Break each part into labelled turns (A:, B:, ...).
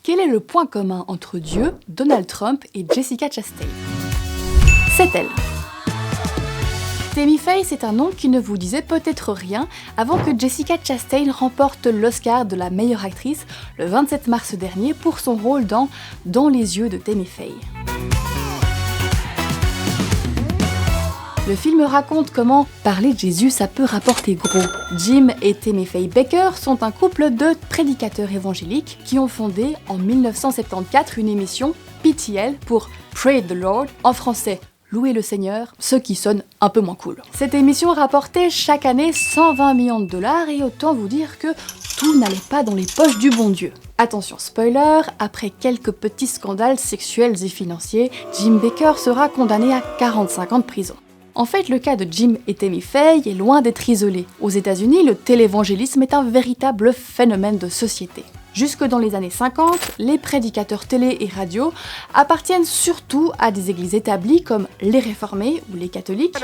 A: Quel est le point commun entre Dieu, Donald Trump et Jessica Chastain? C'est elle. Tammy Faye, c'est un nom qui ne vous disait peut-être rien avant que Jessica Chastain remporte l'Oscar de la meilleure actrice le 27 mars dernier pour son rôle dans Dans les yeux de Tammy Faye. Le film raconte comment parler de Jésus ça peut rapporter gros. Jim et Tammy Faye Bakker sont un couple de prédicateurs évangéliques qui ont fondé en 1974 une émission PTL pour Praise the Lord, en français Louer le Seigneur, ce qui sonne un peu moins cool. Cette émission rapportait chaque année 120 millions de dollars et autant vous dire que tout n'allait pas dans les poches du bon Dieu. Attention spoiler, après quelques petits scandales sexuels et financiers, Jim Bakker sera condamné à 45 ans de prison. En fait, le cas de Jim et Tammy Faye est loin d'être isolé. Aux États-Unis, le télévangélisme est un véritable phénomène de société. Jusque dans les années 50, les prédicateurs télé et radio appartiennent surtout à des églises établies comme les réformés ou les catholiques.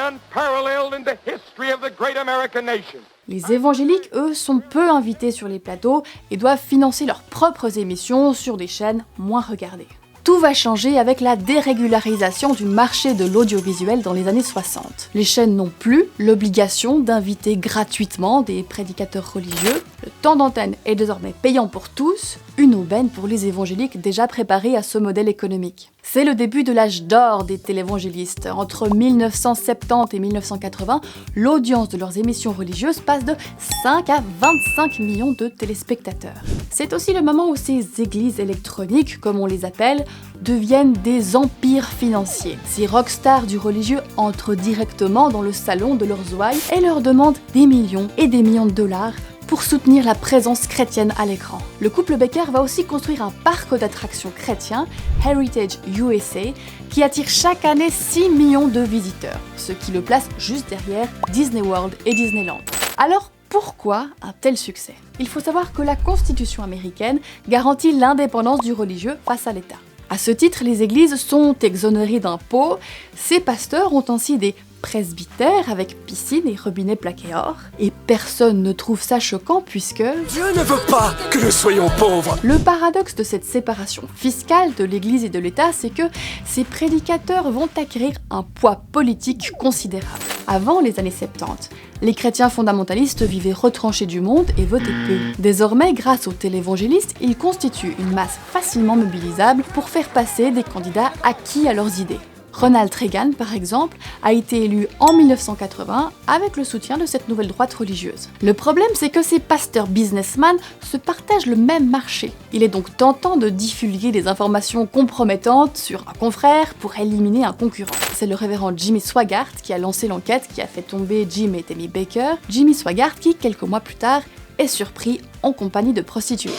A: Les évangéliques, eux, sont peu invités sur les plateaux et doivent financer leurs propres émissions sur des chaînes moins regardées. Tout va changer avec la dérégularisation du marché de l'audiovisuel dans les années 60. Les chaînes n'ont plus l'obligation d'inviter gratuitement des prédicateurs religieux. Le temps d'antenne est désormais payant pour tous, une aubaine pour les évangéliques déjà préparés à ce modèle économique. C'est le début de l'âge d'or des télévangélistes. Entre 1970 et 1980, l'audience de leurs émissions religieuses passe de 5 à 25 millions de téléspectateurs. C'est aussi le moment où ces églises électroniques, comme on les appelle, deviennent des empires financiers. Ces rockstars du religieux entrent directement dans le salon de leurs ouailles et leur demandent des millions et des millions de dollars pour soutenir la présence chrétienne à l'écran. Le couple Bakker va aussi construire un parc d'attractions chrétiens, Heritage USA, qui attire chaque année 6 millions de visiteurs, ce qui le place juste derrière Disney World et Disneyland. Alors pourquoi un tel succès? Il faut savoir que la Constitution américaine garantit l'indépendance du religieux face à l'État. À ce titre, les églises sont exonérées d'impôts, ces pasteurs ont ainsi des presbytère avec piscine et robinet plaqué or. Et personne ne trouve ça choquant puisque
B: Dieu ne veut pas que nous soyons pauvres.
A: Le paradoxe de cette séparation fiscale de l'Église et de l'État, c'est que ces prédicateurs vont acquérir un poids politique considérable. Avant les années 70, les chrétiens fondamentalistes vivaient retranchés du monde et votaient peu. Désormais, grâce aux télévangélistes, ils constituent une masse facilement mobilisable pour faire passer des candidats acquis à leurs idées. Ronald Reagan, par exemple, a été élu en 1980 avec le soutien de cette nouvelle droite religieuse. Le problème, c'est que ces pasteurs businessmen se partagent le même marché. Il est donc tentant de divulguer des informations compromettantes sur un confrère pour éliminer un concurrent. C'est le révérend Jimmy Swaggart qui a lancé l'enquête qui a fait tomber Jim et Tammy Bakker. Jimmy Swaggart qui, quelques mois plus tard, est surpris en compagnie de prostituées.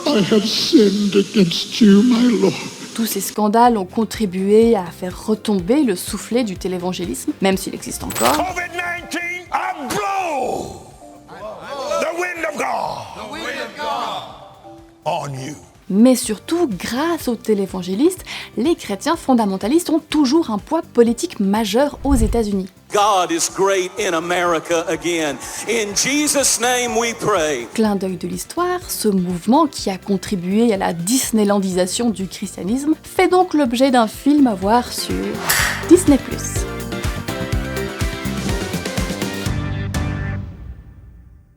C: I have sinned against you, my Lord.
A: Tous ces scandales ont contribué à faire retomber le soufflet du télévangélisme, même s'il existe encore.
B: COVID-19, I blow the wind of God on you.
A: Mais surtout, grâce aux télévangélistes, les chrétiens fondamentalistes ont toujours un poids politique majeur aux États-Unis.
D: God is great in America again. In Jesus' name we pray.
A: Clin d'œil de l'histoire, ce mouvement qui a contribué à la disneylandisation du christianisme fait donc l'objet d'un film à voir sur Disney+.